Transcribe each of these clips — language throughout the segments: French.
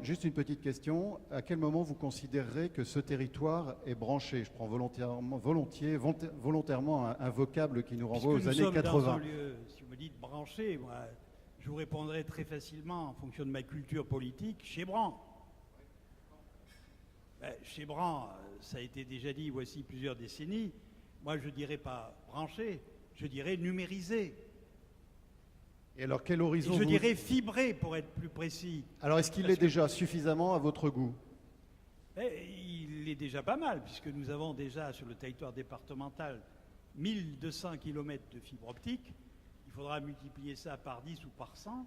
juste une petite question. À quel moment vous considérerez que ce territoire est branché? Je prends volontairement un vocable qui nous renvoie aux années 80. Dans un lieu, si vous me dites branché, moi, je vous répondrai très facilement, en fonction de ma culture politique, chez Bran. Chez Bran, ça a été déjà dit voici plusieurs décennies. Moi, je ne dirais pas branché, je dirais numérisé. Et alors, quel horizon je dirais fibré, pour être plus précis. Alors, est-ce qu'il est déjà suffisamment à votre goût? Il est déjà pas mal, puisque nous avons déjà sur le territoire départemental 1200 km de fibre optique. Il faudra multiplier ça par 10 ou par 100,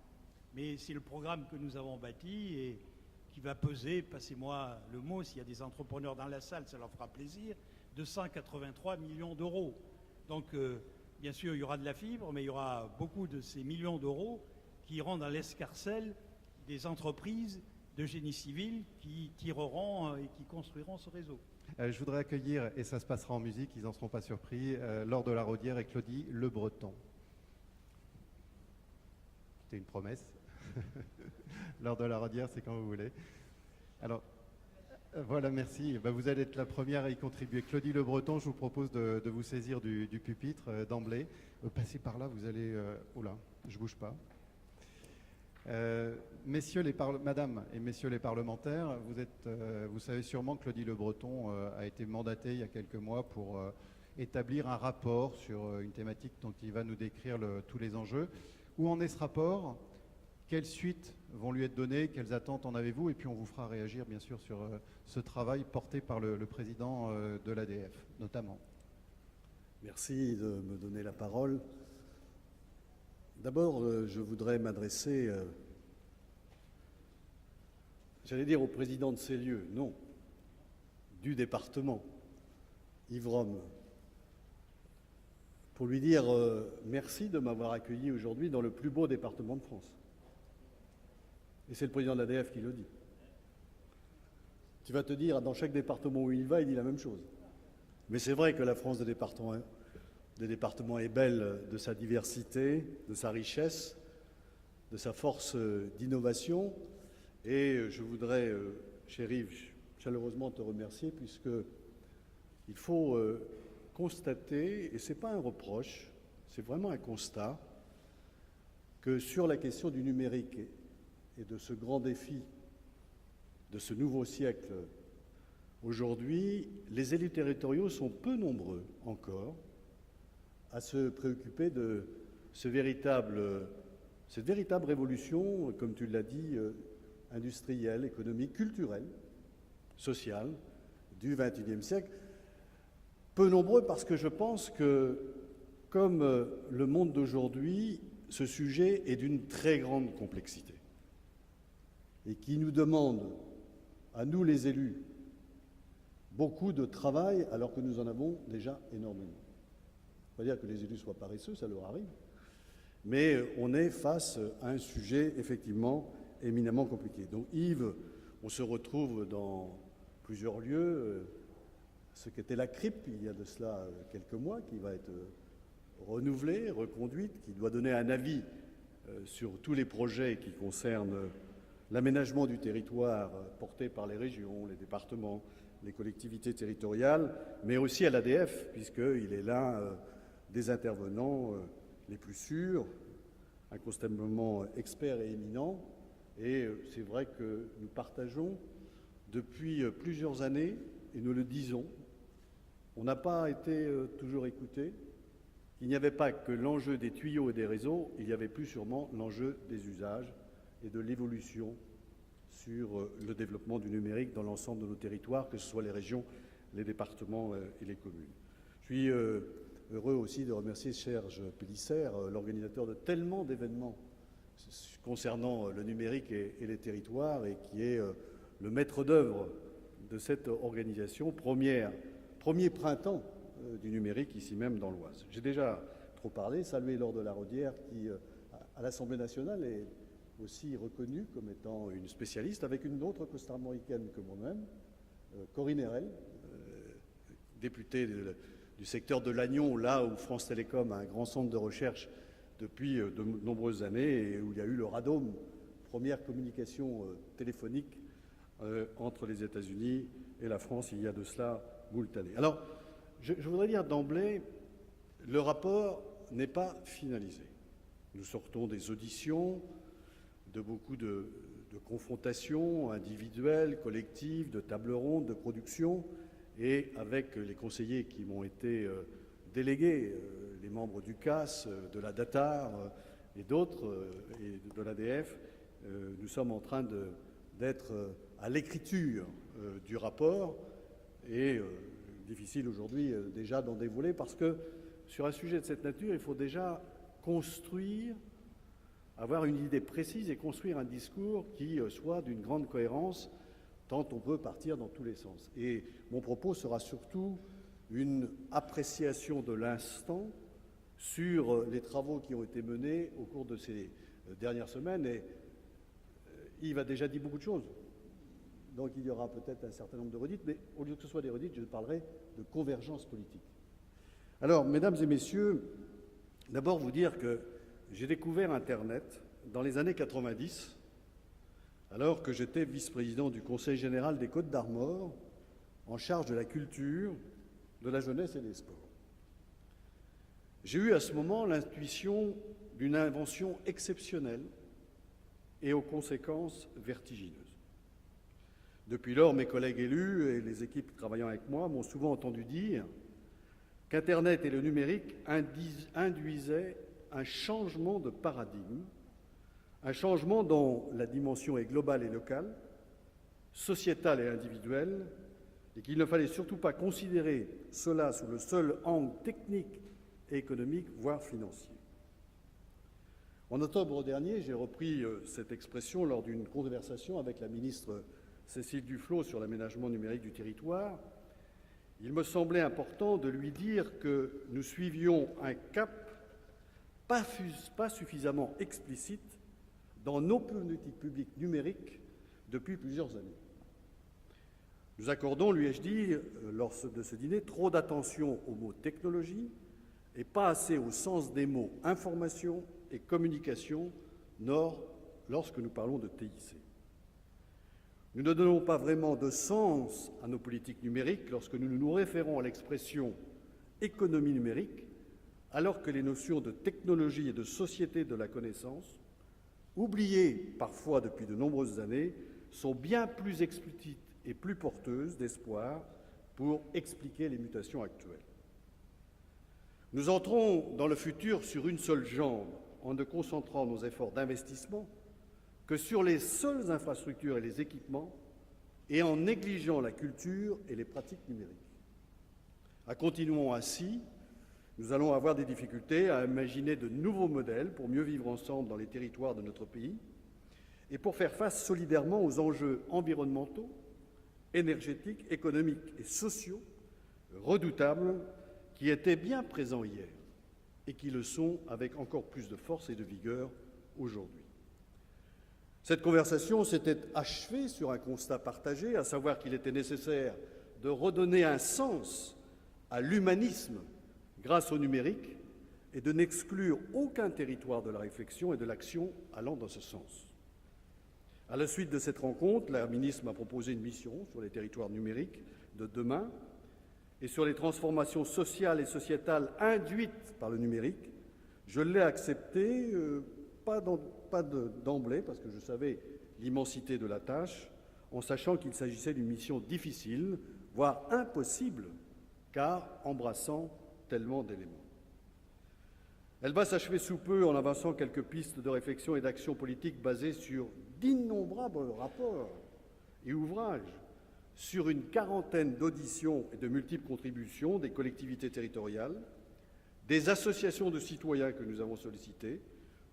mais c'est le programme que nous avons bâti et qui va peser, passez-moi le mot, s'il y a des entrepreneurs dans la salle, ça leur fera plaisir, 283 millions d'euros. Donc, bien sûr, il y aura de la fibre, mais il y aura beaucoup de ces millions d'euros qui iront dans l'escarcelle des entreprises de génie civil qui tireront et qui construiront ce réseau. Je voudrais accueillir, et ça se passera en musique, ils n'en seront pas surpris, Laure de la Raudière et Claudie Le Breton. C'était une promesse. Laure de la Raudière, c'est quand vous voulez. Alors, voilà, merci. Vous allez être la première à y contribuer. Claudie Le Breton, je vous propose de vous saisir du pupitre d'emblée. Passez par là, vous allez... oh là, je ne bouge pas. Madame et messieurs les parlementaires, vous savez sûrement que Claudie Le Breton a été mandatée il y a quelques mois pour établir un rapport sur une thématique dont il va nous décrire tous les enjeux. Où en est ce rapport? Quelles suites vont lui être données? Quelles attentes en avez-vous? Et puis on vous fera réagir bien sûr sur ce travail porté par le président de l'ADF notamment. Merci de me donner la parole. D'abord, je voudrais m'adresser, j'allais dire au président de ces lieux, non, du département, Yves Rome, pour lui dire merci de m'avoir accueilli aujourd'hui dans le plus beau département de France. Et c'est le président de l'ADF qui le dit. Tu vas te dire, dans chaque département où il va, il dit la même chose. Mais c'est vrai que la France des départements est belle de sa diversité, de sa richesse, de sa force d'innovation. Et je voudrais, cher Yves, chaleureusement te remercier, puisqu'il faut constater, et ce n'est pas un reproche, c'est vraiment un constat, que sur la question du numérique et de ce grand défi de ce nouveau siècle, aujourd'hui, les élus territoriaux sont peu nombreux encore à se préoccuper de cette véritable révolution, comme tu l'as dit, industrielle, économique, culturelle, sociale du XXIe siècle. Peu nombreux parce que je pense que, comme le monde d'aujourd'hui, ce sujet est d'une très grande complexité et qui nous demande, à nous les élus, beaucoup de travail alors que nous en avons déjà énormément. Pas dire que les élus soient paresseux, ça leur arrive, mais on est face à un sujet effectivement éminemment compliqué. Donc Yves, on se retrouve dans plusieurs lieux, ce qu'était la CRIP il y a de cela quelques mois, qui va être renouvelée, reconduite, qui doit donner un avis sur tous les projets qui concernent l'aménagement du territoire porté par les régions, les départements, les collectivités territoriales, mais aussi à l'ADF, puisqu'il est l'un des intervenants les plus sûrs, inconstamment expert et éminent. Et c'est vrai que nous partageons depuis plusieurs années, et nous le disons, on n'a pas été toujours écoutés. Il n'y avait pas que l'enjeu des tuyaux et des réseaux, il y avait plus sûrement l'enjeu des usages et de l'évolution sur le développement du numérique dans l'ensemble de nos territoires, que ce soit les régions, les départements et les communes. Je suis heureux aussi de remercier Serge Pélissère, l'organisateur de tellement d'événements concernant le numérique et les territoires, et qui est le maître d'œuvre de cette organisation, premier printemps du numérique ici même dans l'Oise. J'ai déjà trop parlé, saluer Laure de la Raudière qui, à l'Assemblée nationale, est aussi reconnue comme étant une spécialiste, avec une autre costarmoricaine que moi-même, Corinne Erel, députée du secteur de Lannion, là où France Télécom a un grand centre de recherche depuis de nombreuses années et où il y a eu le RADOM, première communication téléphonique entre les États-Unis et la France il y a de cela moult années. Alors, je voudrais dire d'emblée, le rapport n'est pas finalisé. Nous sortons des auditions, de beaucoup de confrontations individuelles, collectives, de tables rondes, de production, et avec les conseillers qui m'ont été délégués, les membres du CAS, de la DATAR et d'autres, et de l'ADF, nous sommes en train d'être à l'écriture du rapport, et difficile aujourd'hui déjà d'en dévoiler, parce que sur un sujet de cette nature, il faut déjà construire, avoir une idée précise et construire un discours qui soit d'une grande cohérence, tant on peut partir dans tous les sens. Et mon propos sera surtout une appréciation de l'instant sur les travaux qui ont été menés au cours de ces dernières semaines. Et Yves a déjà dit beaucoup de choses. Donc il y aura peut-être un certain nombre de redites, mais au lieu que ce soit des redites, je parlerai de convergence politique. Alors, mesdames et messieurs, d'abord vous dire que j'ai découvert Internet dans les années 90, alors que j'étais vice-président du Conseil général des Côtes-d'Armor, en charge de la culture, de la jeunesse et des sports. J'ai eu à ce moment l'intuition d'une invention exceptionnelle et aux conséquences vertigineuses. Depuis lors, mes collègues élus et les équipes travaillant avec moi m'ont souvent entendu dire qu'Internet et le numérique induisaient un changement de paradigme, un changement dont la dimension est globale et locale, sociétale et individuelle, et qu'il ne fallait surtout pas considérer cela sous le seul angle technique et économique, voire financier. En octobre dernier, j'ai repris cette expression lors d'une conversation avec la ministre Cécile Duflot sur l'aménagement numérique du territoire. Il me semblait important de lui dire que nous suivions un cap pas suffisamment explicite dans nos politiques publiques numériques depuis plusieurs années. Nous accordons, lui ai-je dit, lors de ce dîner, trop d'attention aux mots technologie et pas assez au sens des mots information et communication lorsque nous parlons de TIC. Nous ne donnons pas vraiment de sens à nos politiques numériques lorsque nous nous référons à l'expression économie numérique, alors que les notions de technologie et de société de la connaissance, oubliées parfois depuis de nombreuses années, sont bien plus explicites et plus porteuses d'espoir pour expliquer les mutations actuelles. Nous entrons dans le futur sur une seule jambe en ne concentrant nos efforts d'investissement que sur les seules infrastructures et les équipements et en négligeant la culture et les pratiques numériques. Continuons ainsi, nous allons avoir des difficultés à imaginer de nouveaux modèles pour mieux vivre ensemble dans les territoires de notre pays et pour faire face solidairement aux enjeux environnementaux, énergétiques, économiques et sociaux redoutables qui étaient bien présents hier et qui le sont avec encore plus de force et de vigueur aujourd'hui. Cette conversation s'était achevée sur un constat partagé, à savoir qu'il était nécessaire de redonner un sens à l'humanisme grâce au numérique et de n'exclure aucun territoire de la réflexion et de l'action allant dans ce sens. À la suite de cette rencontre, la ministre m'a proposé une mission sur les territoires numériques de demain et sur les transformations sociales et sociétales induites par le numérique. Je l'ai acceptée, pas d'emblée, parce que je savais l'immensité de la tâche, en sachant qu'il s'agissait d'une mission difficile, voire impossible, car embrassant tellement d'éléments. Elle va s'achever sous peu en avançant quelques pistes de réflexion et d'action politique basées sur d'innombrables rapports et ouvrages, sur une quarantaine d'auditions et de multiples contributions des collectivités territoriales, des associations de citoyens que nous avons sollicitées,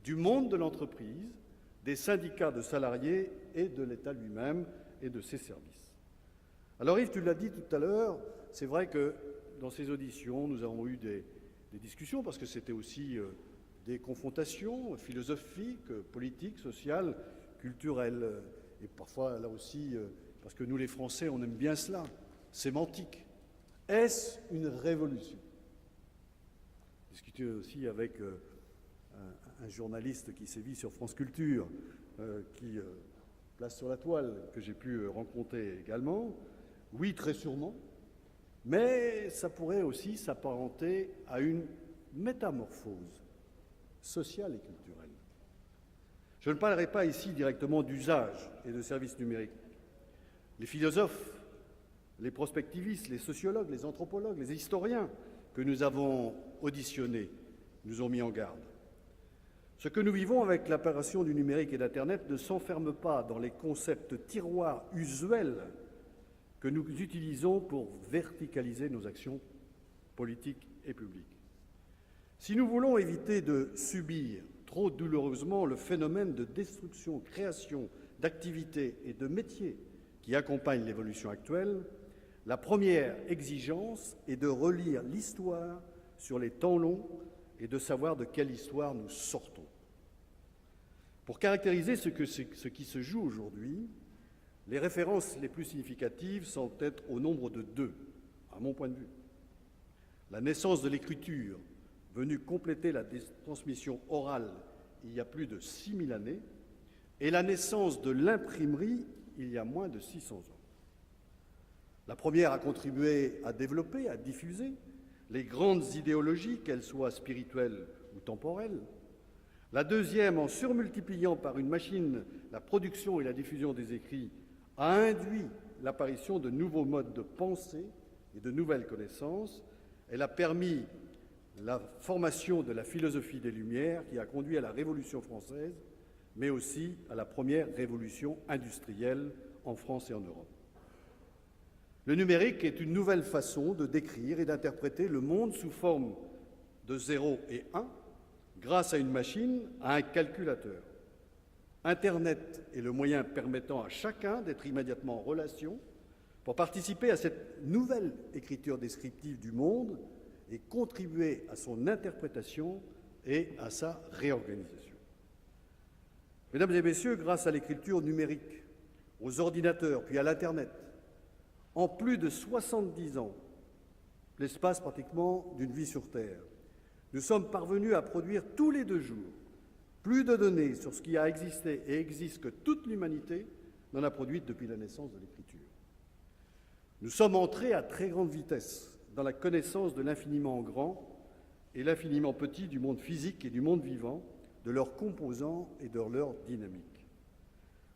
du monde de l'entreprise, des syndicats de salariés et de l'État lui-même et de ses services. Alors Yves, tu l'as dit tout à l'heure, c'est vrai que dans ces auditions, nous avons eu des discussions, parce que c'était aussi des confrontations philosophiques, politiques, sociales, culturelles, et parfois là aussi, parce que nous les Français, on aime bien cela, sémantique. Est-ce une révolution? J'ai discuté aussi avec un journaliste qui sévit sur France Culture, qui place sur la toile, que j'ai pu rencontrer également, oui, très sûrement, mais ça pourrait aussi s'apparenter à une métamorphose sociale et culturelle. Je ne parlerai pas ici directement d'usage et de services numériques. Les philosophes, les prospectivistes, les sociologues, les anthropologues, les historiens que nous avons auditionnés nous ont mis en garde. Ce que nous vivons avec l'apparition du numérique et d'Internet ne s'enferme pas dans les concepts tiroirs usuels que nous utilisons pour verticaliser nos actions politiques et publiques. Si nous voulons éviter de subir trop douloureusement le phénomène de destruction, création d'activités et de métiers qui accompagne l'évolution actuelle, la première exigence est de relire l'histoire sur les temps longs et de savoir de quelle histoire nous sortons. Pour caractériser ce qui se joue aujourd'hui, les références les plus significatives sont peut-être au nombre de 2, à mon point de vue. La naissance de l'écriture, venue compléter la transmission orale il y a plus de 6000 années, et la naissance de l'imprimerie il y a moins de 600 ans. La première a contribué à développer, à diffuser les grandes idéologies, qu'elles soient spirituelles ou temporelles. La deuxième, en surmultipliant par une machine la production et la diffusion des écrits, a induit l'apparition de nouveaux modes de pensée et de nouvelles connaissances. Elle a permis la formation de la philosophie des Lumières qui a conduit à la Révolution française, mais aussi à la première révolution industrielle en France et en Europe. Le numérique est une nouvelle façon de décrire et d'interpréter le monde sous forme de 0 et 1, grâce à une machine, à un calculateur. Internet est le moyen permettant à chacun d'être immédiatement en relation pour participer à cette nouvelle écriture descriptive du monde et contribuer à son interprétation et à sa réorganisation. Mesdames et messieurs, grâce à l'écriture numérique, aux ordinateurs, puis à l'Internet, en plus de 70 ans, l'espace pratiquement d'une vie sur Terre, nous sommes parvenus à produire tous les 2 jours plus de données sur ce qui a existé et existe que toute l'humanité n'en a produite depuis la naissance de l'écriture. Nous sommes entrés à très grande vitesse dans la connaissance de l'infiniment grand et l'infiniment petit du monde physique et du monde vivant, de leurs composants et de leur dynamique.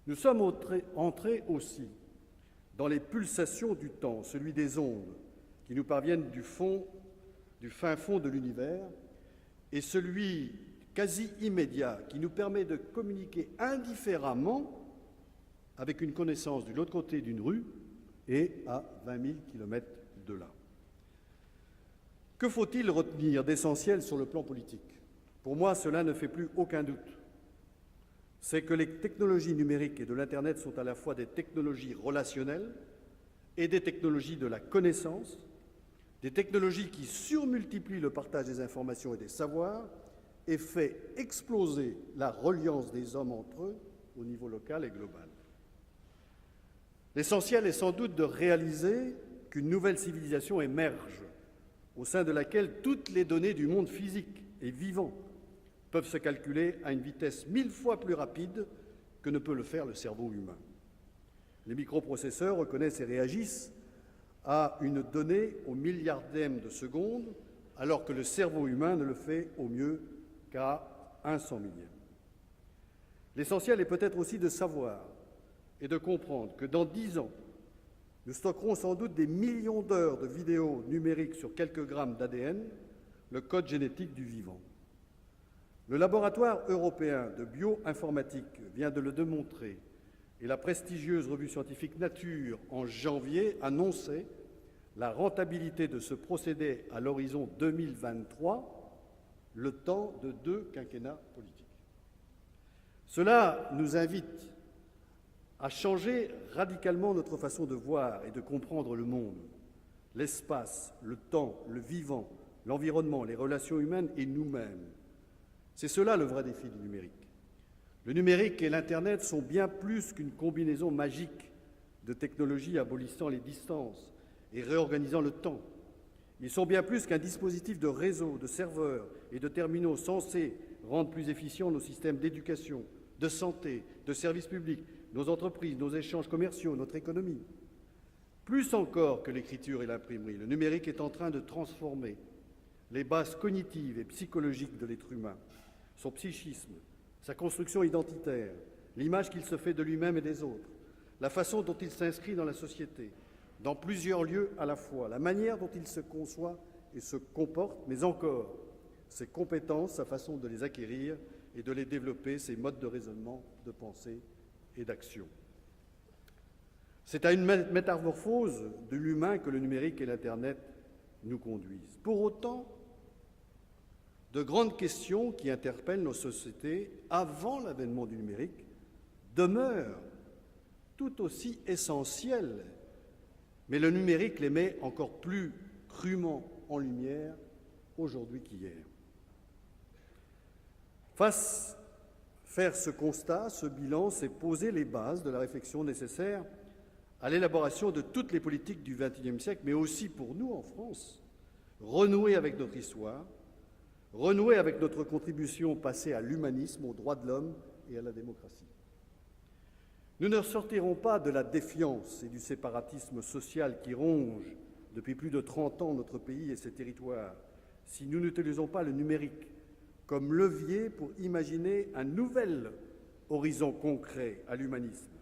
Nous sommes entrés aussi dans les pulsations du temps, celui des ondes, qui nous parviennent du fin fond de l'univers, et celui quasi immédiat qui nous permet de communiquer indifféremment avec une connaissance de l'autre côté d'une rue et à 20 000 km de là. Que faut-il retenir d'essentiel sur le plan politique ? Pour moi, cela ne fait plus aucun doute. C'est que les technologies numériques et de l'Internet sont à la fois des technologies relationnelles et des technologies de la connaissance, des technologies qui surmultiplient le partage des informations et des savoirs et fait exploser la reliance des hommes entre eux au niveau local et global. L'essentiel est sans doute de réaliser qu'une nouvelle civilisation émerge, au sein de laquelle toutes les données du monde physique et vivant peuvent se calculer à une vitesse 1000 fois plus rapide que ne peut le faire le cerveau humain. Les microprocesseurs reconnaissent et réagissent à une donnée au milliardième de seconde, alors que le cerveau humain ne le fait au mieux qu'à un cent millième. L'essentiel est peut-être aussi de savoir et de comprendre que dans 10 ans, nous stockerons sans doute des millions d'heures de vidéos numériques sur quelques grammes d'ADN, le code génétique du vivant. Le laboratoire européen de bioinformatique vient de le démontrer et la prestigieuse revue scientifique Nature, en janvier, annonçait la rentabilité de ce procédé à l'horizon 2023, le temps de 2 quinquennats politiques. Cela nous invite à changer radicalement notre façon de voir et de comprendre le monde, l'espace, le temps, le vivant, l'environnement, les relations humaines et nous-mêmes. C'est cela le vrai défi du numérique. Le numérique et l'Internet sont bien plus qu'une combinaison magique de technologies abolissant les distances et réorganisant le temps. Ils sont bien plus qu'un dispositif de réseau, de serveurs et de terminaux censés rendre plus efficients nos systèmes d'éducation, de santé, de services publics, nos entreprises, nos échanges commerciaux, notre économie. Plus encore que l'écriture et l'imprimerie, le numérique est en train de transformer les bases cognitives et psychologiques de l'être humain, son psychisme, sa construction identitaire, l'image qu'il se fait de lui-même et des autres, la façon dont il s'inscrit dans la société, dans plusieurs lieux à la fois, la manière dont il se conçoit et se comporte, mais encore ses compétences, sa façon de les acquérir et de les développer, ses modes de raisonnement, de pensée et d'action. C'est à une métamorphose de l'humain que le numérique et l'Internet nous conduisent. Pour autant, de grandes questions qui interpellent nos sociétés avant l'avènement du numérique demeurent tout aussi essentielles, mais le numérique les met encore plus crûment en lumière aujourd'hui qu'hier. Faire ce constat, ce bilan, c'est poser les bases de la réflexion nécessaire à l'élaboration de toutes les politiques du XXIe siècle, mais aussi pour nous en France, renouer avec notre histoire, renouer avec notre contribution passée à l'humanisme, aux droits de l'homme et à la démocratie. Nous ne sortirons pas de la défiance et du séparatisme social qui ronge depuis plus de 30 ans notre pays et ses territoires si nous n'utilisons pas le numérique comme levier pour imaginer un nouvel horizon concret à l'humanisme.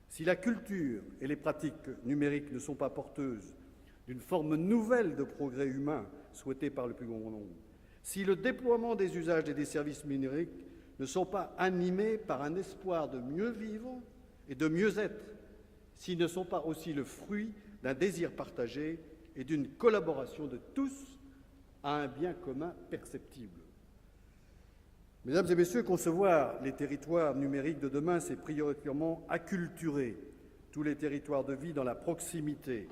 Si la culture et les pratiques numériques ne sont pas porteuses d'une forme nouvelle de progrès humain souhaitée par le plus grand nombre, si le déploiement des usages et des services numériques ne sont pas animés par un espoir de mieux vivre et de mieux être, s'ils ne sont pas aussi le fruit d'un désir partagé et d'une collaboration de tous à un bien commun perceptible. Mesdames et messieurs, concevoir les territoires numériques de demain, c'est prioritairement acculturer tous les territoires de vie dans la proximité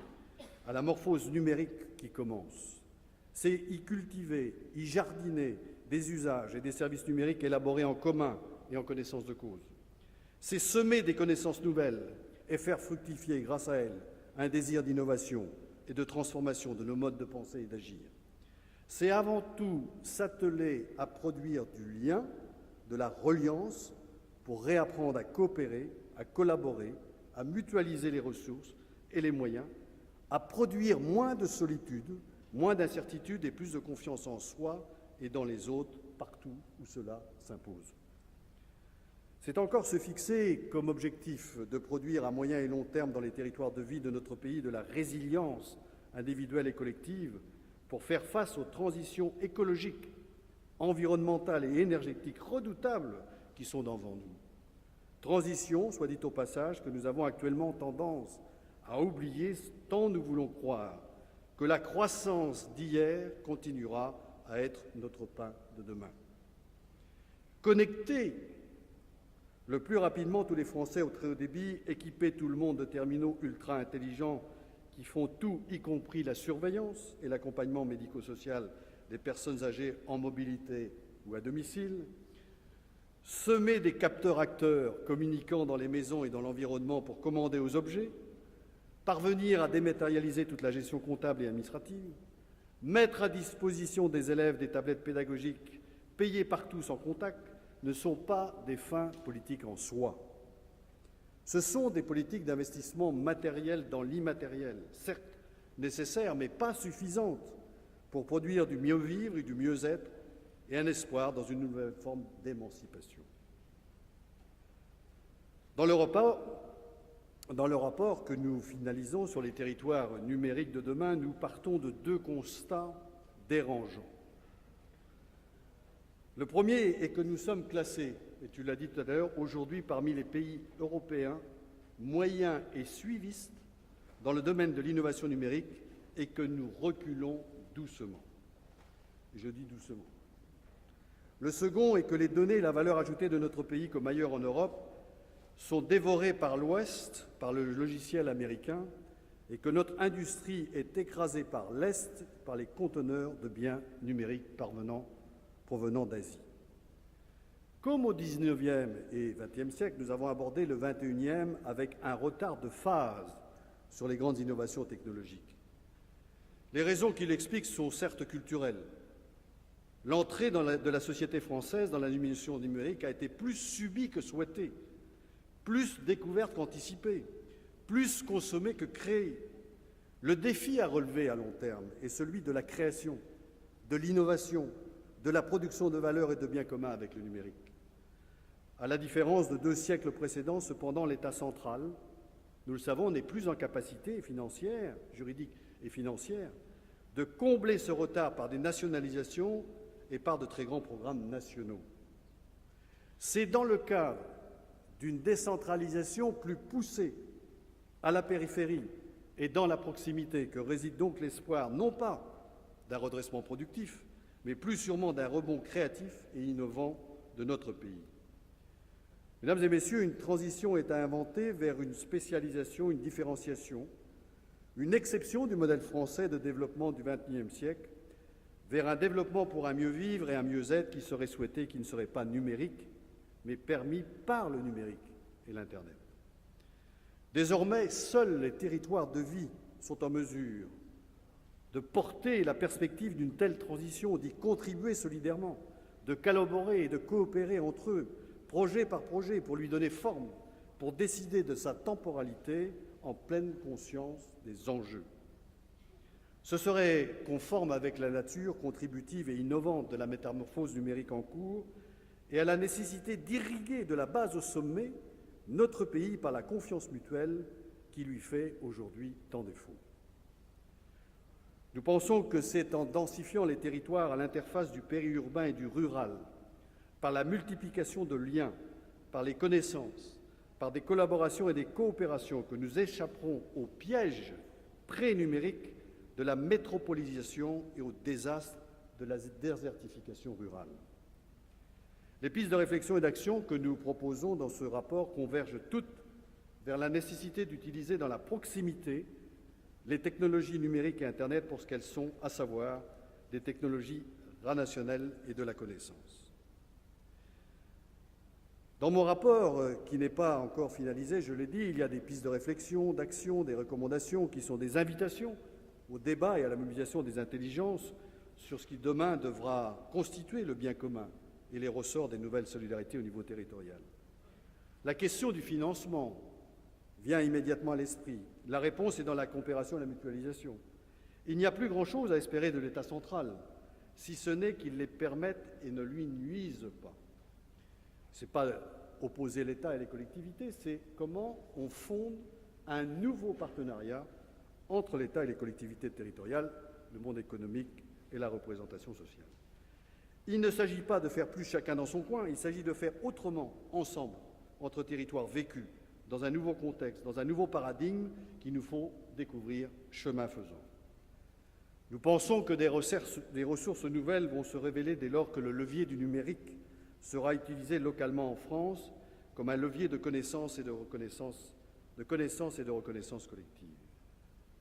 à la morphose numérique qui commence. C'est y cultiver, y jardiner des usages et des services numériques élaborés en commun et en connaissance de cause. C'est semer des connaissances nouvelles et faire fructifier, grâce à elles, un désir d'innovation et de transformation de nos modes de pensée et d'agir. C'est avant tout s'atteler à produire du lien, de la reliance, pour réapprendre à coopérer, à collaborer, à mutualiser les ressources et les moyens, à produire moins de solitude, moins d'incertitude et plus de confiance en soi et dans les autres, partout où cela s'impose. C'est encore se fixer comme objectif de produire à moyen et long terme dans les territoires de vie de notre pays de la résilience individuelle et collective pour faire face aux transitions écologiques, environnementales et énergétiques redoutables qui sont devant nous. Transition, soit dit au passage, que nous avons actuellement tendance à oublier tant nous voulons croire que la croissance d'hier continuera à être notre pain de demain. Connecter le plus rapidement tous les Français au très haut débit, équiper tout le monde de terminaux ultra intelligents qui font tout, y compris la surveillance et l'accompagnement médico-social des personnes âgées en mobilité ou à domicile, semer des capteurs-acteurs communiquant dans les maisons et dans l'environnement pour commander aux objets, parvenir à dématérialiser toute la gestion comptable et administrative, mettre à disposition des élèves des tablettes pédagogiques payées partout sans contact, ne sont pas des fins politiques en soi. Ce sont des politiques d'investissement matériel dans l'immatériel, certes nécessaires, mais pas suffisantes pour produire du mieux-vivre et du mieux-être et un espoir dans une nouvelle forme d'émancipation. Dans le rapport que nous finalisons sur les territoires numériques de demain, nous partons de deux constats dérangeants. Le premier est que nous sommes classés, et tu l'as dit tout à l'heure, aujourd'hui parmi les pays européens moyens et suivistes dans le domaine de l'innovation numérique et que nous reculons doucement. Je dis doucement. Le second est que les données et la valeur ajoutée de notre pays, comme ailleurs en Europe, sont dévorées par l'Ouest, par le logiciel américain, et que notre industrie est écrasée par l'Est, par les conteneurs de biens numériques provenant d'Asie. Comme au XIXe et XXe siècle, nous avons abordé le XXIe avec un retard de phase sur les grandes innovations technologiques. Les raisons qui l'expliquent sont certes culturelles. L'entrée de la société française dans la dimension numérique a été plus subie que souhaitée, plus découverte qu'anticipée, plus consommée que créée. Le défi à relever à long terme est celui de la création, de l'innovation, de la production de valeur et de biens communs avec le numérique. À la différence de 2 siècles précédents, cependant, l'État central, nous le savons, n'est plus en capacité financière, juridique et financière, de combler ce retard par des nationalisations et par de très grands programmes nationaux. C'est dans le cadre d'une décentralisation plus poussée à la périphérie et dans la proximité que réside donc l'espoir, non pas d'un redressement productif, mais plus sûrement d'un rebond créatif et innovant de notre pays. Mesdames et messieurs, une transition est à inventer vers une spécialisation, une différenciation, une exception du modèle français de développement du XXIe siècle, vers un développement pour un mieux vivre et un mieux-être qui serait souhaité, qui ne serait pas numérique, mais permis par le numérique et l'Internet. Désormais, seuls les territoires de vie sont en mesure de porter la perspective d'une telle transition, d'y contribuer solidairement, de collaborer et de coopérer entre eux, projet par projet, pour lui donner forme, pour décider de sa temporalité en pleine conscience des enjeux. Ce serait conforme avec la nature contributive et innovante de la métamorphose numérique en cours et à la nécessité d'irriguer de la base au sommet notre pays par la confiance mutuelle qui lui fait aujourd'hui tant défaut. Nous pensons que c'est en densifiant les territoires à l'interface du périurbain et du rural, par la multiplication de liens, par les connaissances, par des collaborations et des coopérations que nous échapperons au piège pré-numérique de la métropolisation et au désastre de la désertification rurale. Les pistes de réflexion et d'action que nous proposons dans ce rapport convergent toutes vers la nécessité d'utiliser dans la proximité les technologies numériques et Internet pour ce qu'elles sont, à savoir des technologies relationnelles et de la connaissance. Dans mon rapport, qui n'est pas encore finalisé, je l'ai dit, il y a des pistes de réflexion, d'action, des recommandations qui sont des invitations au débat et à la mobilisation des intelligences sur ce qui demain devra constituer le bien commun et les ressorts des nouvelles solidarités au niveau territorial. La question du financement vient immédiatement à l'esprit. La réponse est dans la coopération et la mutualisation. Il n'y a plus grand-chose à espérer de l'État central, si ce n'est qu'il les permette et ne lui nuise pas. Ce n'est pas opposer l'État et les collectivités, c'est comment on fonde un nouveau partenariat entre l'État et les collectivités territoriales, le monde économique et la représentation sociale. Il ne s'agit pas de faire plus chacun dans son coin, il s'agit de faire autrement, ensemble, entre territoires vécus, dans un nouveau contexte, dans un nouveau paradigme qui nous font découvrir chemin faisant. Nous pensons que des ressources nouvelles vont se révéler dès lors que le levier du numérique sera utilisé localement en France comme un levier de connaissance et de reconnaissance collective.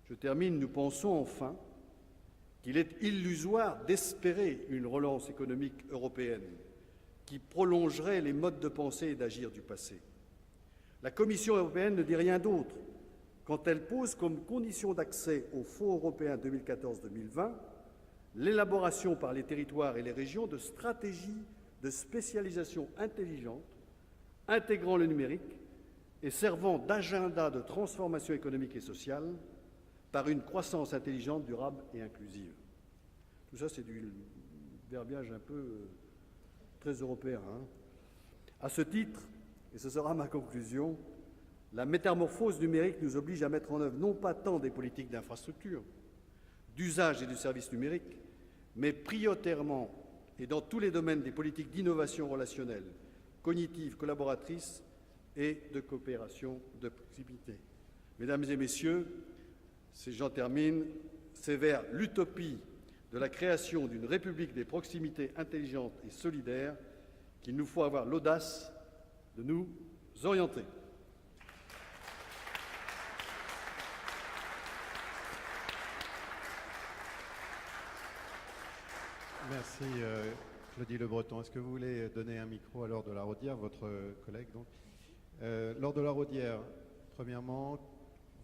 Je termine, nous pensons enfin qu'il est illusoire d'espérer une relance économique européenne qui prolongerait les modes de pensée et d'agir du passé. La Commission européenne ne dit rien d'autre quand elle pose comme condition d'accès aux fonds européens 2014-2020 l'élaboration par les territoires et les régions de stratégies de spécialisation intelligente, intégrant le numérique et servant d'agenda de transformation économique et sociale par une croissance intelligente, durable et inclusive. Tout ça, c'est du verbiage un peu très européen. À ce titre, et ce sera ma conclusion, la métamorphose numérique nous oblige à mettre en œuvre non pas tant des politiques d'infrastructure, d'usage et de services numériques, mais prioritairement et dans tous les domaines des politiques d'innovation relationnelle, cognitive, collaboratrice et de coopération de proximité. Mesdames et messieurs, si j'en termine, c'est vers l'utopie de la création d'une République des proximités intelligentes et solidaires qu'il nous faut avoir l'audace de nous orienter. Merci Claudie Le Breton. Est-ce que vous voulez donner un micro à Laure de la Raudière, votre collègue donc Laure de la Raudière, premièrement,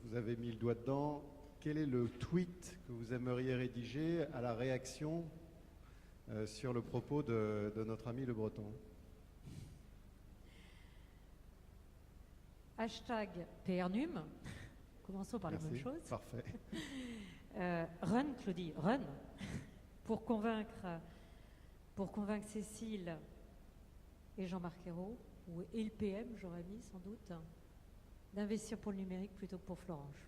vous avez mis le doigt dedans. Quel est le tweet que vous aimeriez rédiger à la réaction sur le propos de notre ami Le Breton? Hashtag PRNUM. Commençons par Merci. la même chose. Parfait. Run, Claudie, run. Pour convaincre Cécile et Jean-Marc Ayrault, et le PM, j'aurais mis sans doute, d'investir pour le numérique plutôt que pour Florange.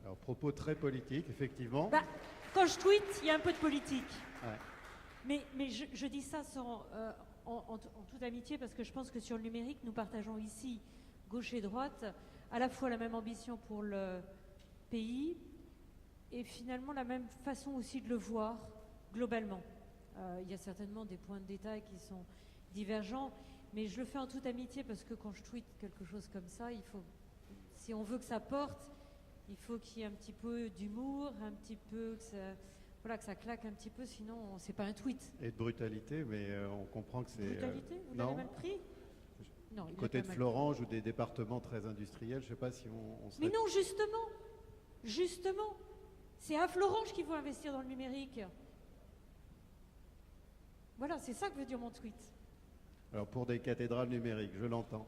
Alors, propos très politiques, effectivement. Bah, quand je tweete, il y a un peu de politique. Ouais. Mais je dis ça en toute amitié parce que je pense que sur le numérique, nous partageons ici, gauche et droite, à la fois la même ambition pour le pays et finalement la même façon aussi de le voir globalement. Il y a certainement des points de détail qui sont divergents, mais je le fais en toute amitié parce que quand je tweete quelque chose comme ça, si on veut que ça porte, il faut qu'il y ait un petit peu d'humour, un petit peu que ça claque un petit peu, sinon c'est pas un tweet. Et de brutalité, mais on comprend que c'est... Brutalité, vous l'avez mal pris? Non, il Côté a de pas mal Florange ou des départements très industriels, je ne sais pas si on serait... Mais non, justement, c'est à Florange qu'il faut investir dans le numérique. Voilà, c'est ça que veut dire mon tweet. Alors pour des cathédrales numériques, je l'entends.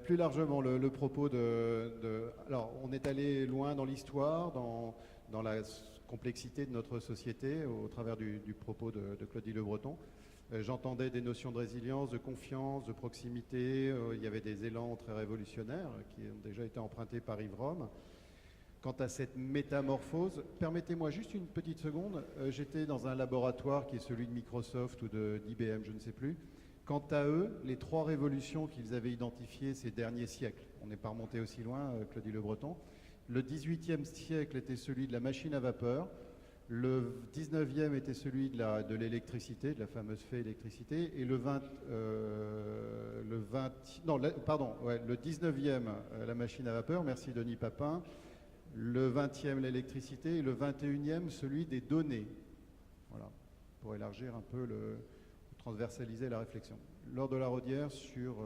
Plus largement, le propos Alors, on est allé loin dans l'histoire, dans la complexité de notre société, au travers du propos de Claudie Le Breton. J'entendais des notions de résilience, de confiance, de proximité. Il y avait des élans très révolutionnaires qui ont déjà été empruntés par Yves Rome. Quant à cette métamorphose, permettez-moi juste une petite seconde. J'étais dans un laboratoire qui est celui de Microsoft ou d'IBM, je ne sais plus. Quant à eux, les 3 révolutions qu'ils avaient identifiées ces derniers siècles, on n'est pas remonté aussi loin, Claudie Le Breton, le 18e siècle était celui de la machine à vapeur, le 19e était celui de l'électricité, de la fameuse fée électricité, et le 19e, la machine à vapeur, merci Denis Papin, le 20e, l'électricité, et le 21e, celui des données. Voilà, pour élargir un peu transversaliser la réflexion. Laure de la Raudière, sur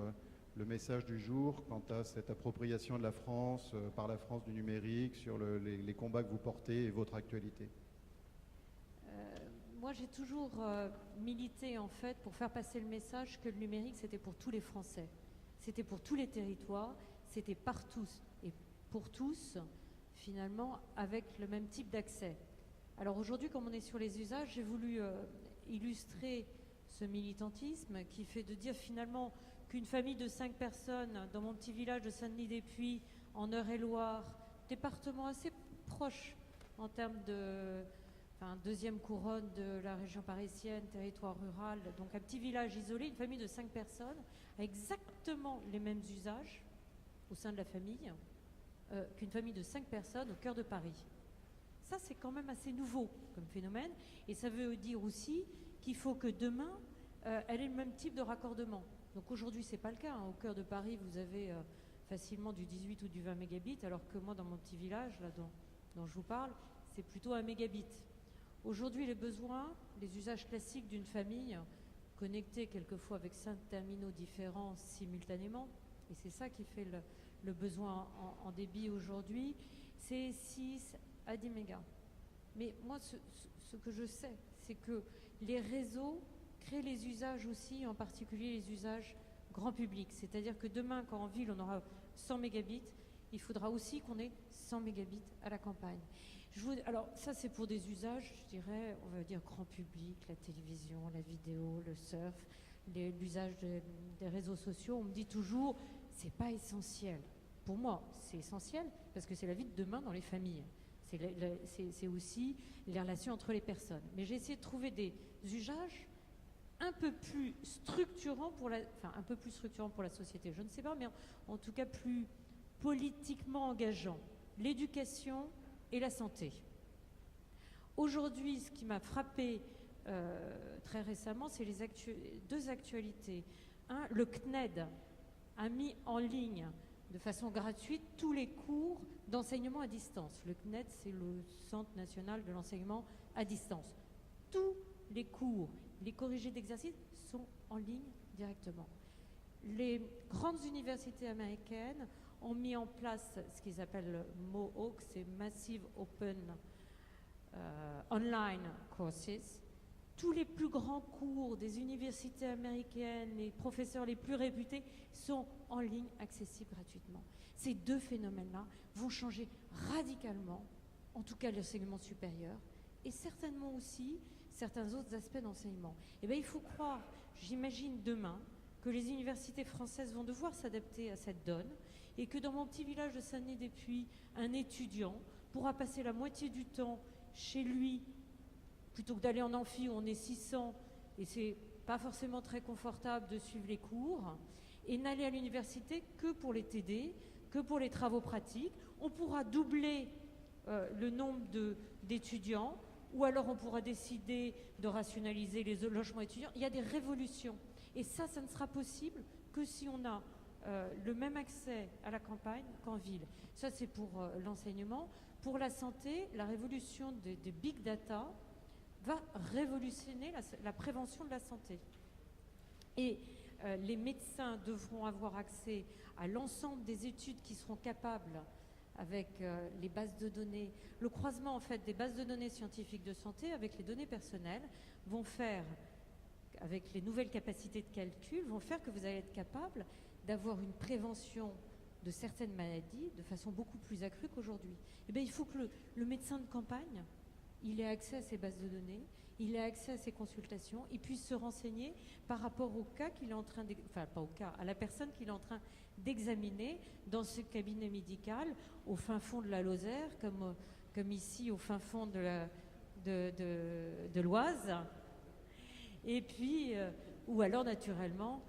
le message du jour quant à cette appropriation de la France, par la France du numérique, sur les combats que vous portez et votre actualité. Moi, j'ai toujours milité, en fait, pour faire passer le message que le numérique, c'était pour tous les Français. C'était pour tous les territoires, c'était par tous et pour tous, finalement, avec le même type d'accès. Alors aujourd'hui, comme on est sur les usages, j'ai voulu illustrer ce militantisme qui fait de dire finalement qu'une famille de 5 personnes dans mon petit village de Saint-Denis-des-Puys, en Eure-et-Loire, département assez proche en termes de deuxième couronne de la région parisienne, territoire rural, donc un petit village isolé, une famille de 5 personnes, a exactement les mêmes usages au sein de la famille qu'une famille de 5 personnes au cœur de Paris. Ça, c'est quand même assez nouveau comme phénomène, et ça veut dire aussi qu'il faut que demain, elle ait le même type de raccordement. Donc aujourd'hui, ce n'est pas le cas. Au cœur de Paris, vous avez facilement du 18 ou du 20 mégabits, alors que moi, dans mon petit village, là, dont je vous parle, c'est plutôt 1 mégabit. Aujourd'hui, les besoins, les usages classiques d'une famille, connectés quelquefois avec 5 terminaux différents simultanément, et c'est ça qui fait le besoin en débit aujourd'hui, c'est 6 à 10 mégas. Mais moi, ce que je sais, c'est que les réseaux créent les usages aussi, en particulier les usages grand public. C'est-à-dire que demain, quand en ville, on aura 100 mégabits, il faudra aussi qu'on ait 100 mégabits à la campagne. Alors, ça, c'est pour des usages, je dirais, on va dire grand public, la télévision, la vidéo, le surf, l'usage des réseaux sociaux. On me dit toujours, c'est pas essentiel. Pour moi, c'est essentiel parce que c'est la vie de demain dans les familles. C'est aussi les relations entre les personnes. Mais j'ai essayé de trouver des usages un peu plus structurants pour un peu plus structurants pour la société, je ne sais pas, mais en tout cas plus politiquement engageants. L'éducation et la santé. Aujourd'hui, ce qui m'a frappé très récemment, c'est deux actualités. Un, le CNED a mis en ligne de façon gratuite tous les cours d'enseignement à distance. Le CNED, c'est le Centre national de l'enseignement à distance. Tous les cours, les corrigés d'exercices sont en ligne directement. Les grandes universités américaines ont mis en place ce qu'ils appellent MOOC, c'est Massive Open Online Courses. Tous les plus grands cours des universités américaines, les professeurs les plus réputés sont en ligne, accessibles gratuitement. Ces deux phénomènes-là vont changer radicalement, en tout cas l'enseignement supérieur, et certainement aussi certains autres aspects d'enseignement. Eh bien, il faut croire, j'imagine demain, que les universités françaises vont devoir s'adapter à cette donne, et que dans mon petit village de Saint-Denis-des-Puys, un étudiant pourra passer la moitié du temps chez lui, plutôt que d'aller en amphi où on est 600, et c'est pas forcément très confortable de suivre les cours, et n'aller à l'université que pour les TD, que pour les travaux pratiques. On pourra doubler le nombre d'étudiants, ou alors on pourra décider de rationaliser les logements étudiants. Il y a des révolutions. Et ça ne sera possible que si on a le même accès à la campagne qu'en ville. Ça, c'est pour l'enseignement. Pour la santé, la révolution des big data va révolutionner la prévention de la santé. Et les médecins devront avoir accès à l'ensemble des études qui seront capables, avec les bases de données, le croisement en fait des bases de données scientifiques de santé avec les données personnelles, vont faire, avec les nouvelles capacités de calcul, vont faire que vous allez être capable d'avoir une prévention de certaines maladies de façon beaucoup plus accrue qu'aujourd'hui. Eh bien, il faut que le médecin de campagne, il ait accès à ces bases de données, il ait accès à ces consultations, il puisse se renseigner par rapport au cas qu'il est en train enfin pas au cas, à la personne qu'il est en train d'examiner dans ce cabinet médical au fin fond de la Lozère, comme ici au fin fond de l'Oise, et puis ou alors naturellement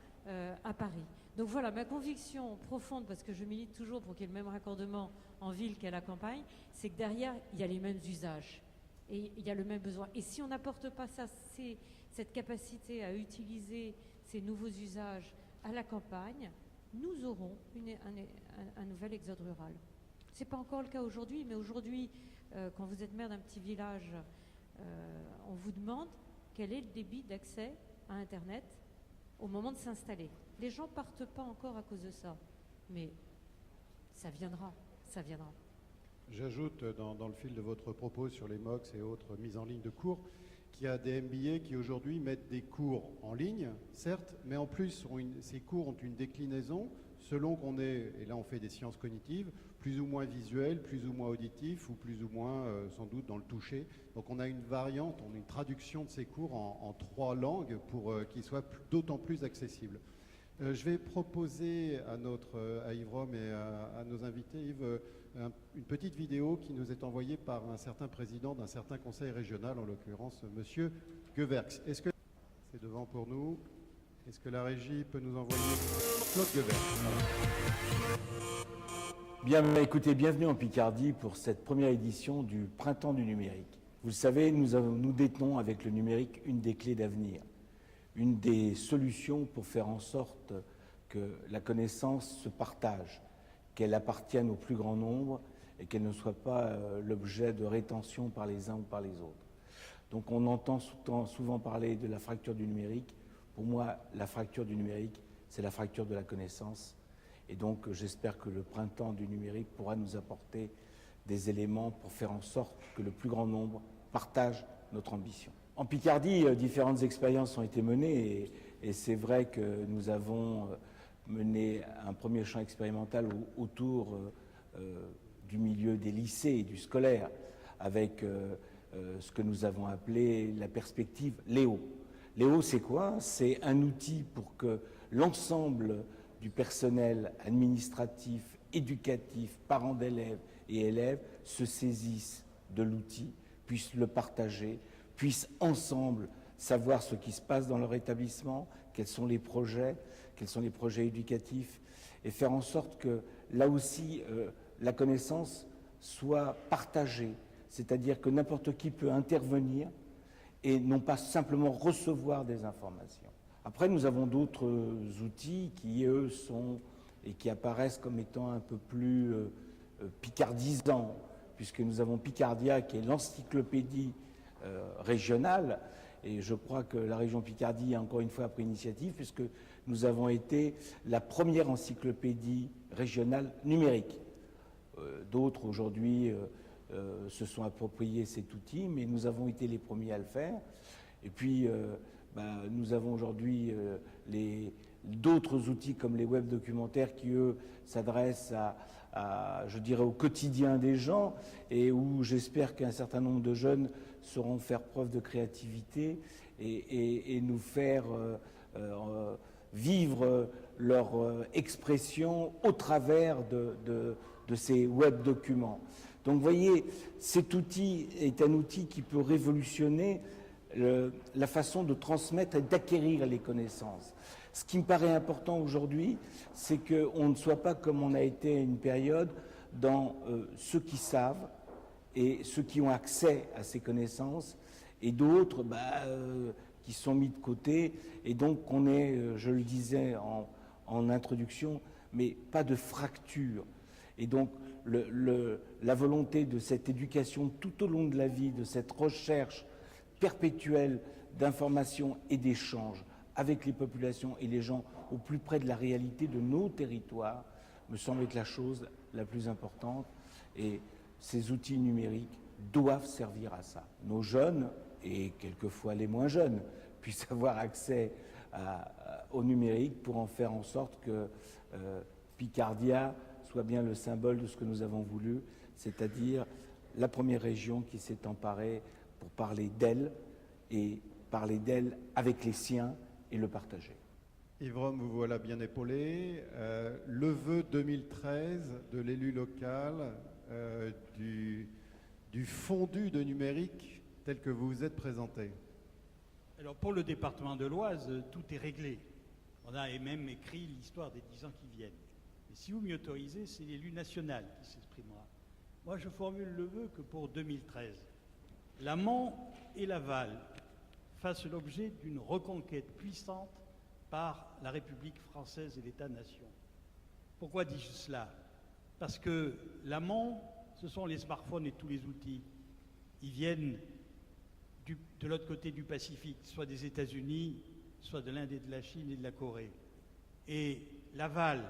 à Paris. Donc voilà, ma conviction profonde, parce que je milite toujours pour qu'il y ait le même raccordement en ville qu'à la campagne, c'est que derrière, il y a les mêmes usages. Et il y a le même besoin. Et si on n'apporte pas cette capacité à utiliser ces nouveaux usages à la campagne, nous aurons un nouvel exode rural. Ce n'est pas encore le cas aujourd'hui, mais aujourd'hui, quand vous êtes maire d'un petit village, on vous demande quel est le débit d'accès à Internet au moment de s'installer. Les gens ne partent pas encore à cause de ça, mais ça viendra, ça viendra. J'ajoute dans le fil de votre propos sur les MOOC et autres mises en ligne de cours qu'il y a des MBA qui aujourd'hui mettent des cours en ligne, certes, mais en plus ces cours ont une déclinaison selon qu'on est, et là on fait des sciences cognitives, plus ou moins visuelles, plus ou moins auditifs ou plus ou moins sans doute dans le toucher. Donc on a une variante, on a une traduction de ces cours en 3 langues pour qu'ils soient d'autant plus accessibles. Je vais proposer à Yves Rome et à nos invités, Yves, une petite vidéo qui nous est envoyée par un certain président d'un certain conseil régional, en l'occurrence Monsieur Gewerx. Est-ce que c'est devant pour nous? Est-ce que la régie peut nous envoyer Claude Gewerx? Bien, écoutez, bienvenue en Picardie pour cette première édition du Printemps du numérique. Vous le savez, nous détenons avec le numérique une des clés d'avenir, une des solutions pour faire en sorte que la connaissance se partage, qu'elle appartienne au plus grand nombre et qu'elle ne soit pas l'objet de rétention par les uns ou par les autres. Donc on entend souvent parler de la fracture du numérique. Pour moi, la fracture du numérique, c'est la fracture de la connaissance. Et donc j'espère que le printemps du numérique pourra nous apporter des éléments pour faire en sorte que le plus grand nombre partage notre ambition. En Picardie, différentes expériences ont été menées et c'est vrai que nous avons mené un premier champ expérimental autour du milieu des lycées et du scolaire avec ce que nous avons appelé la perspective Léo. Léo, c'est quoi? C'est un outil pour que l'ensemble du personnel administratif, éducatif, parents d'élèves et élèves se saisissent de l'outil, puissent le partager, puissent ensemble savoir ce qui se passe dans leur établissement, quels sont les projets éducatifs, et faire en sorte que, là aussi, la connaissance soit partagée, c'est-à-dire que n'importe qui peut intervenir et non pas simplement recevoir des informations. Après, nous avons d'autres outils qui, eux, sont et qui apparaissent comme étant un peu plus picardisants, puisque nous avons Picardia, qui est l'encyclopédie régionale, et je crois que la région Picardie a encore une fois pris initiative, puisque nous avons été la première encyclopédie régionale numérique. D'autres, aujourd'hui, se sont appropriés cet outil, mais nous avons été les premiers à le faire. Et puis, nous avons aujourd'hui d'autres outils comme les web documentaires qui, eux, s'adressent je dirais, au quotidien des gens et où j'espère qu'un certain nombre de jeunes sauront faire preuve de créativité et nous faire vivre leur expression au travers de ces web documents. Donc vous voyez, cet outil est un outil qui peut révolutionner la façon de transmettre et d'acquérir les connaissances. Ce qui me paraît important aujourd'hui, c'est qu'on ne soit pas comme on a été à une période dans ceux qui savent et ceux qui ont accès à ces connaissances et d'autres qui sont mis de côté. Et donc on est, je le disais en introduction, mais pas de fracture. Et donc la volonté de cette éducation tout au long de la vie, de cette recherche perpétuelle d'information et d'échange avec les populations et les gens au plus près de la réalité de nos territoires, me semble être la chose la plus importante. Et ces outils numériques doivent servir à ça. Nos jeunes, et quelquefois les moins jeunes, puissent avoir accès au numérique pour en faire en sorte que Picardia soit bien le symbole de ce que nous avons voulu, c'est-à-dire la première région qui s'est emparée pour parler d'elle et parler d'elle avec les siens et le partager. Yves Rome, vous voilà bien épaulé. Le vœu 2013 de l'élu local du fondu de numérique tel que vous vous êtes présenté. Alors pour le département de l'Oise, tout est réglé. On a même écrit l'histoire des 10 ans qui viennent. Et si vous m'y autorisez, c'est l'élu national qui s'exprimera. Moi, je formule le vœu que pour 2013, l'amont et l'aval fassent l'objet d'une reconquête puissante par la République française et l'État-nation. Pourquoi dis-je cela? Parce que l'amont, ce sont les smartphones et tous les outils. Ils viennent de l'autre côté du Pacifique, soit des États-Unis, soit de l'Inde et de la Chine et de la Corée. Et l'aval,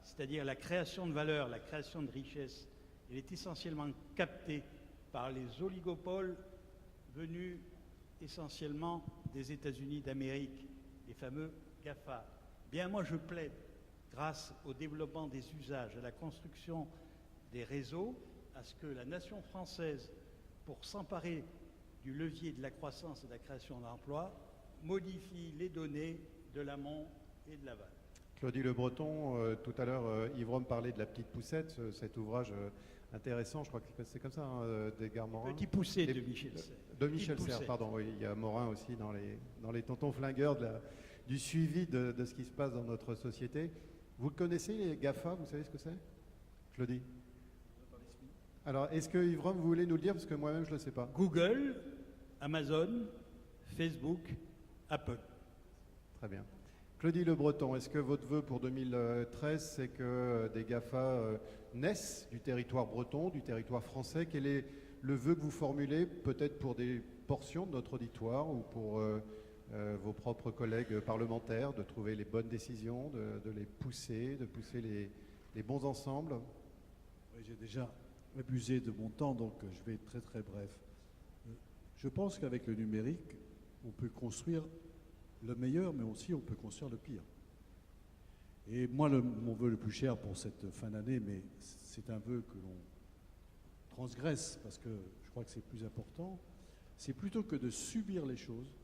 c'est-à-dire la création de valeur, la création de richesse, elle est essentiellement captée par les oligopoles venus essentiellement des États-Unis d'Amérique, les fameux GAFA. Bien, moi, je plaide, grâce au développement des usages, à la construction des réseaux, à ce que la nation française, pour s'emparer du levier de la croissance et de la création d'emplois, modifie les données de l'amont et de l'aval. Claudie Le Breton, tout à l'heure, Yves Rome parlait de La Petite Poussette, cet ouvrage intéressant, je crois que c'est comme ça, d'Edgar Morin. Petit poussé de Michel Serres. De Michel Serres, pardon, oui. Il y a Morin aussi dans les tontons flingueurs du suivi de ce qui se passe dans notre société. Vous le connaissez, les GAFA, vous savez ce que c'est? Claudie? Alors, est-ce que Yves Rome, vous voulez nous le dire? Parce que moi-même, je ne le sais pas. Google, Amazon, Facebook, Apple. Très bien. Claudie Le Breton, est-ce que votre vœu pour 2013, c'est que des GAFA naissent du territoire breton, du territoire français? Quel est le vœu que vous formulez, peut-être pour des portions de notre auditoire ou pour vos propres collègues parlementaires, de trouver les bonnes décisions, de les pousser, de pousser les bons ensembles? Oui, j'ai déjà abusé de mon temps, donc je vais être très très bref. Je pense qu'avec le numérique, on peut construire le meilleur, mais aussi on peut construire le pire. Et moi, mon vœu le plus cher pour cette fin d'année, mais c'est un vœu que l'on transgresse, parce que je crois que c'est plus important, c'est plutôt que de subir les choses,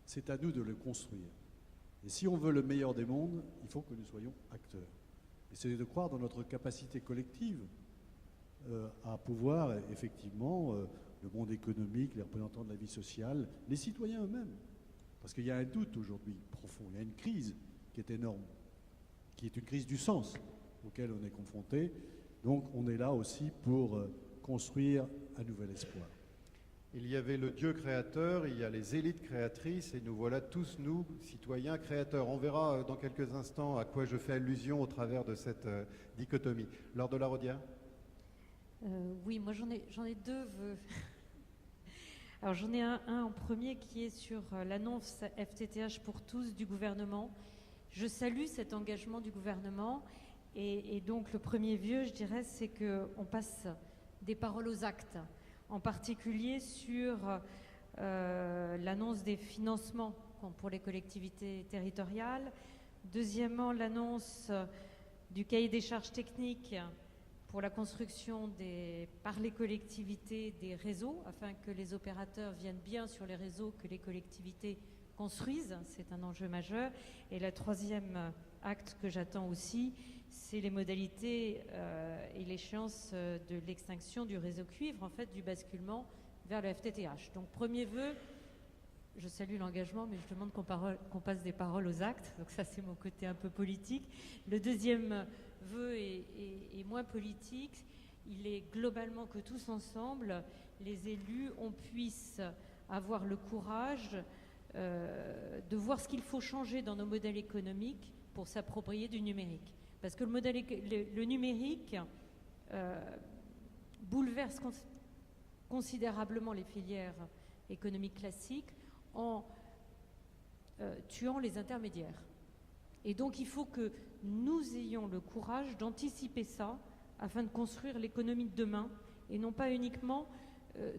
c'est à nous de le construire. Et si on veut le meilleur des mondes, il faut que nous soyons acteurs. Et c'est de croire dans notre capacité collective à pouvoir, effectivement, le monde économique, les représentants de la vie sociale, les citoyens eux-mêmes. Parce qu'il y a un doute aujourd'hui profond, il y a une crise qui est énorme, qui est une crise du sens auquel on est confronté. Donc on est là aussi pour construire un nouvel espoir. Il y avait le Dieu créateur, il y a les élites créatrices, et nous voilà tous, nous, citoyens créateurs. On verra dans quelques instants à quoi je fais allusion au travers de cette dichotomie. Laure de la Raudière? Oui, moi j'en ai deux vœux. Alors j'en ai un en premier qui est sur l'annonce FTTH pour tous du gouvernement. Je salue cet engagement du gouvernement et donc le premier vœu, je dirais, c'est qu'on passe des paroles aux actes, en particulier sur l'annonce des financements pour les collectivités territoriales. Deuxièmement, l'annonce du cahier des charges techniques pour la construction par les collectivités des réseaux, afin que les opérateurs viennent bien sur les réseaux que les collectivités construisent. C'est un enjeu majeur. Et le troisième acte que j'attends aussi, c'est les modalités et l'échéance de l'extinction du réseau cuivre, en fait, du basculement vers le FTTH. Donc, premier vœu, je salue l'engagement, mais je demande qu'on passe des paroles aux actes. Donc ça, c'est mon côté un peu politique. Le deuxième vœu est moins politique. Il est globalement que tous ensemble, les élus, on puisse avoir le courage de voir ce qu'il faut changer dans nos modèles économiques pour s'approprier du numérique. Parce que le numérique bouleverse considérablement les filières économiques classiques en tuant les intermédiaires. Et donc il faut que nous ayons le courage d'anticiper ça afin de construire l'économie de demain et non pas uniquement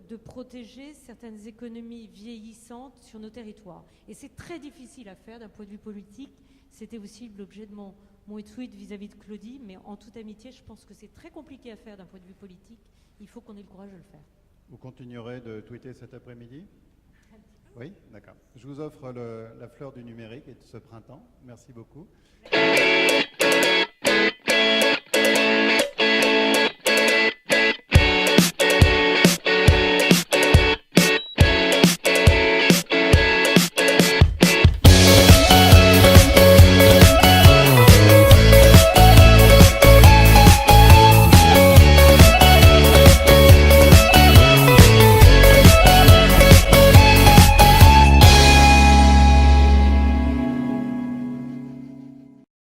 de protéger certaines économies vieillissantes sur nos territoires. Et c'est très difficile à faire d'un point de vue politique. C'était aussi l'objet de mon tweet vis-à-vis de Claudie, mais en toute amitié, je pense que c'est très compliqué à faire d'un point de vue politique. Il faut qu'on ait le courage de le faire. Vous continuerez de tweeter cet après-midi ? Oui, d'accord. Je vous offre la fleur du numérique et de ce printemps. Merci beaucoup.